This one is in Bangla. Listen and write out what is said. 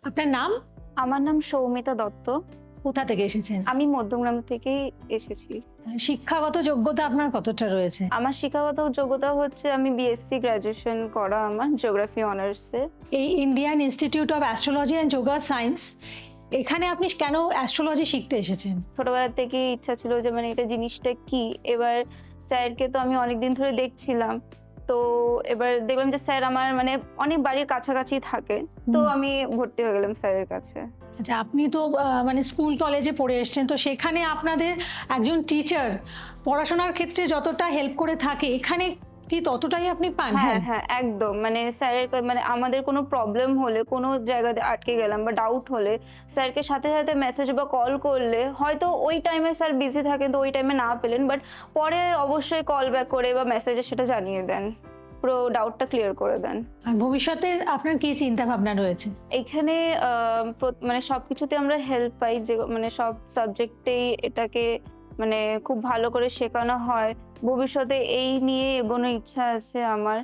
আপনার নাম? আমার নাম সৌমিতা দত্ত। কোথা থেকে এসেছেন? আমি মধ্যমগ্রাম থেকেই এসেছি। শিক্ষাগত যোগ্যতা আপনার কতটা রয়েছে? আমার শিক্ষাগত যোগ্যতা হচ্ছে আমি বিএসসি গ্র্যাজুয়েশন করা আমার জিওগ্রাফি অনার্সে। এই Indian institute of astrology and yoga science, এখানে আপনি কেন অ্যাস্ট্রোলজি শিখতে এসেছেন? ছোটবেলা থেকেই ইচ্ছা ছিল যে মানে এটা জিনিসটা কি। এবার স্যারকে তো আমি অনেকদিন ধরে দেখছিলাম। তো এবার দেখলাম যে স্যার আমার মানে অনেক বাড়ির কাছাকাছি থাকে। তো আমি ভর্তি হয়ে গেলাম স্যারের কাছে। আচ্ছা, আপনি তো মানে স্কুল কলেজে পড়ে এসেছেন, তো সেখানে আপনাদের একজন টিচার পড়াশোনার ক্ষেত্রে যতটা হেল্প করে থাকে, এখানে কি ততটাই আপনি পান? হ্যাঁ, হ্যাঁ, একদম। মানে স্যারের মানে আমাদের কোনো প্রবলেম হলে, কোনো জায়গাতে আটকে গেলাম বা ডাউট হলে, স্যারকে সাথে, সাথে মেসেজ বা কল করলে হয়তো ওই টাইমে স্যার বিজি থাকেন, তো ওই টাইমে না পেলেন। বাট পরে অবশ্যই কল ব্যাক করে বা মেসেজে সেটা জানিয়ে দেন। পুরো ডাউটটা ক্লিয়ার করে দেন। আর ভবিষ্যতে আপনার কি চিন্তা ভাবনা রয়েছে? এইখানে মানে সবকিছুতে আমরা হেল্প পাই, যে মানে সব সাবজেক্টেই এটাকে মানে খুব ভালো করে শেখানো হয়। ভবিষ্যতে এই নিয়ে এগোনোর ইচ্ছা আছে আমার।